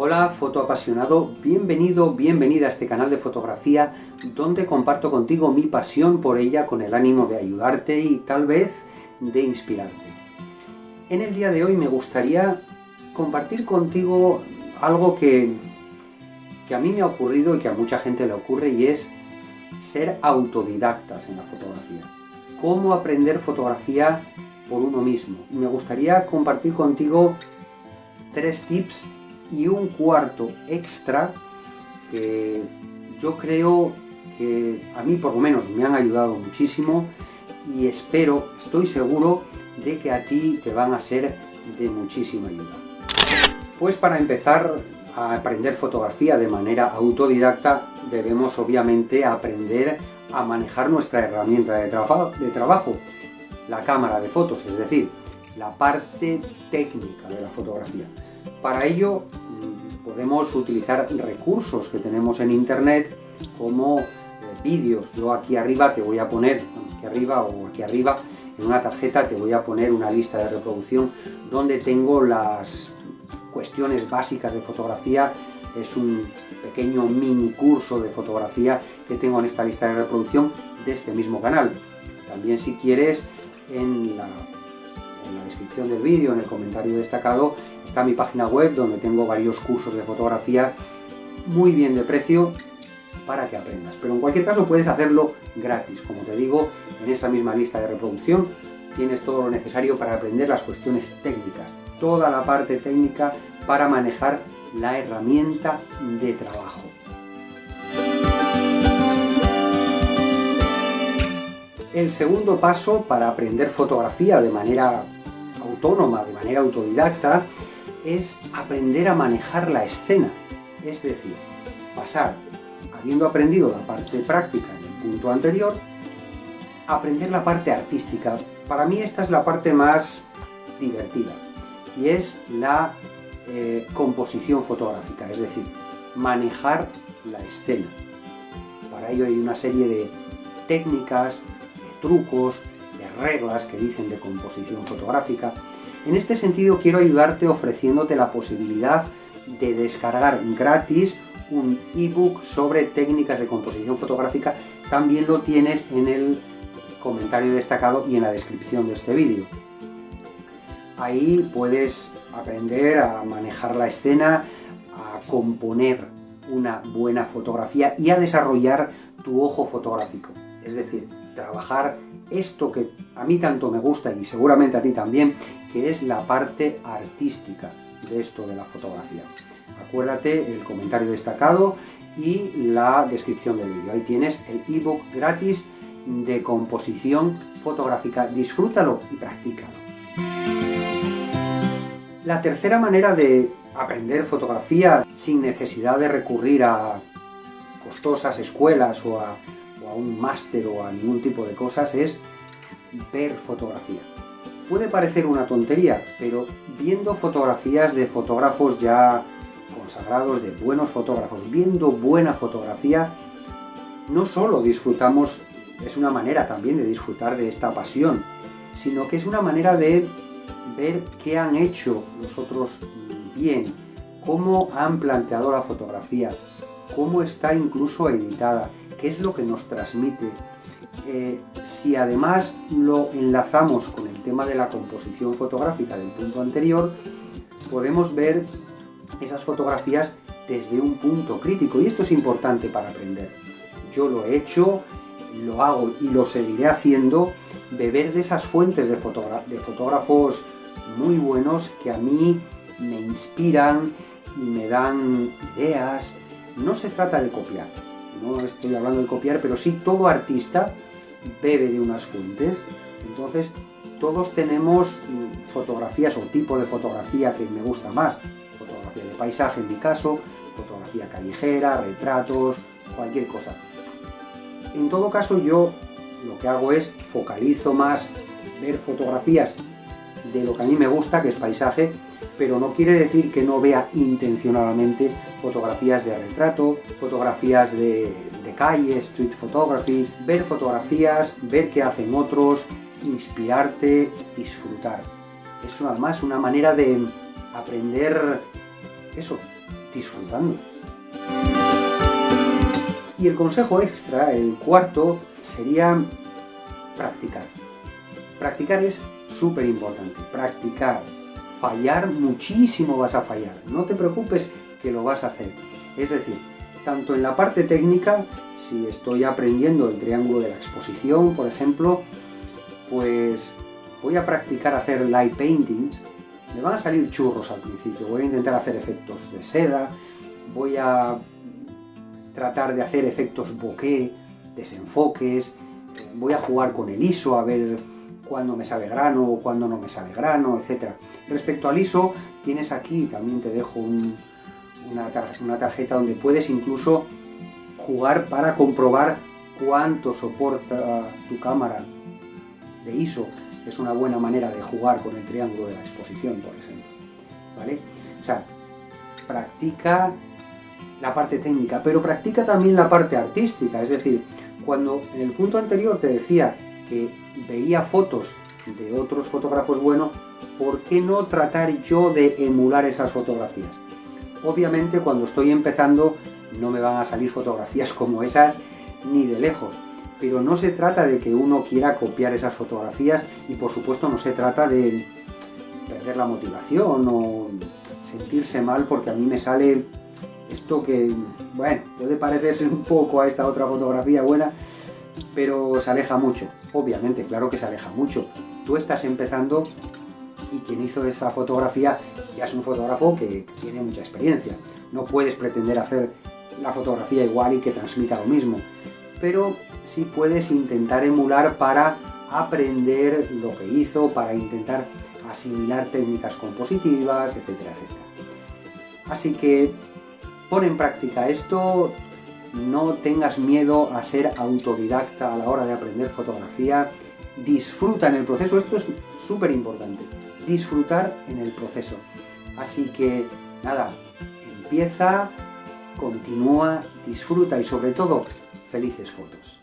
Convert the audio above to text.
Hola fotoapasionado, bienvenido, bienvenida a este canal de fotografía donde comparto contigo mi pasión por ella con el ánimo de ayudarte y tal vez de inspirarte. En el día de hoy me gustaría compartir contigo algo que a mí me ha ocurrido y que a mucha gente le ocurre, y es ser autodidactas en la fotografía. Cómo aprender fotografía por uno mismo. Me gustaría compartir contigo 3 tips y un cuarto extra que yo creo que a mí por lo menos me han ayudado muchísimo y estoy seguro de que a ti te van a ser de muchísima ayuda. Pues para empezar a aprender fotografía de manera autodidacta debemos obviamente aprender a manejar nuestra herramienta de trabajo, la cámara de fotos, es decir, la parte técnica de la fotografía. Para ello podemos utilizar recursos que tenemos en internet como vídeos. Yo aquí arriba te voy a poner, aquí arriba en una tarjeta te voy a poner una lista de reproducción donde tengo las cuestiones básicas de fotografía. Es un pequeño mini curso de fotografía que tengo en esta lista de reproducción de este mismo canal. También, si quieres, en la descripción del vídeo, en el comentario destacado, está mi página web donde tengo varios cursos de fotografía muy bien de precio para que aprendas. Pero en cualquier caso puedes hacerlo gratis. Como te digo, en esa misma lista de reproducción tienes todo lo necesario para aprender las cuestiones técnicas, toda la parte técnica para manejar la herramienta de trabajo. El segundo paso para aprender fotografía de manera autónoma, de manera autodidacta, es aprender a manejar la escena. Es decir, pasar, habiendo aprendido la parte práctica en el punto anterior, aprender la parte artística. Para mí esta es la parte más divertida y es la composición fotográfica, es decir, manejar la escena. Para ello hay una serie de técnicas, de trucos, de reglas que dicen de composición fotográfica. En este sentido quiero ayudarte ofreciéndote la posibilidad de descargar gratis un ebook sobre técnicas de composición fotográfica. También lo tienes en el comentario destacado y en la descripción de este vídeo. Ahí puedes aprender a manejar la escena, a componer una buena fotografía y a desarrollar tu ojo fotográfico. Es decir, trabajar esto que a mí tanto me gusta y seguramente a ti también, que es la parte artística de esto de la fotografía. Acuérdate el comentario destacado y la descripción del vídeo. Ahí tienes el ebook gratis de composición fotográfica. Disfrútalo y practícalo. La tercera manera de aprender fotografía sin necesidad de recurrir a costosas escuelas o a un máster o a ningún tipo de cosas es ver fotografía. Puede parecer una tontería, pero viendo fotografías de fotógrafos ya consagrados, de buenos fotógrafos, viendo buena fotografía, no solo disfrutamos, es una manera también de disfrutar de esta pasión, sino que es una manera de ver qué han hecho los otros bien, cómo han planteado la fotografía, cómo está incluso editada, qué es lo que nos transmite. Si además lo enlazamos con el tema de la composición fotográfica del punto anterior, podemos ver esas fotografías desde un punto crítico, y esto es importante para aprender. Yo lo he hecho, lo hago y lo seguiré haciendo, beber de esas fuentes de fotógrafos muy buenos que a mí me inspiran y me dan ideas. No se trata de copiar, no estoy hablando de copiar, pero sí todo artista bebe de unas fuentes. Entonces todos tenemos fotografías o tipo de fotografía que me gusta más. Fotografía de paisaje en mi caso, fotografía callejera, retratos, cualquier cosa. En todo caso yo lo que hago es focalizo más ver fotografías de lo que a mí me gusta, que es paisaje, pero no quiere decir que no vea intencionadamente fotografías de retrato, fotografías de calle, street photography, ver fotografías, ver qué hacen otros, inspirarte, disfrutar. Es además una manera de aprender eso, disfrutando. Y el consejo extra, el cuarto, sería practicar. Practicar es súper importante. Practicar. Fallar muchísimo vas a fallar. No te preocupes que lo vas a hacer. Es decir, tanto en la parte técnica, si estoy aprendiendo el triángulo de la exposición, por ejemplo, pues voy a practicar hacer light paintings. Me van a salir churros al principio. Voy a intentar hacer efectos de seda. Voy a tratar de hacer efectos bokeh, desenfoques. Voy a jugar con el ISO a ver cuándo me sale grano o cuándo no me sale grano, etc. Respecto al ISO, tienes aquí, también te dejo una tarjeta donde puedes incluso jugar para comprobar cuánto soporta tu cámara de ISO. Es una buena manera de jugar con el triángulo de la exposición, por ejemplo. ¿Vale? O sea, practica la parte técnica, pero practica también la parte artística. Es decir, cuando en el punto anterior te decía que veía fotos de otros fotógrafos buenos, ¿por qué no tratar yo de emular esas fotografías? Obviamente cuando estoy empezando no me van a salir fotografías como esas ni de lejos, pero no se trata de que uno quiera copiar esas fotografías y por supuesto no se trata de perder la motivación o sentirse mal porque a mí me sale esto que, bueno, puede parecerse un poco a esta otra fotografía buena, pero se aleja mucho. Obviamente, claro que se aleja mucho. Tú estás empezando y quien hizo esa fotografía ya es un fotógrafo que tiene mucha experiencia. No puedes pretender hacer la fotografía igual y que transmita lo mismo, pero sí puedes intentar emular para aprender lo que hizo, para intentar asimilar técnicas compositivas, etcétera, etcétera. Así que pon en práctica esto, no tengas miedo a ser autodidacta a la hora de aprender fotografía, disfruta en el proceso, esto es súper importante, disfrutar en el proceso. Así que nada, empieza, continúa, disfruta y sobre todo, felices fotos.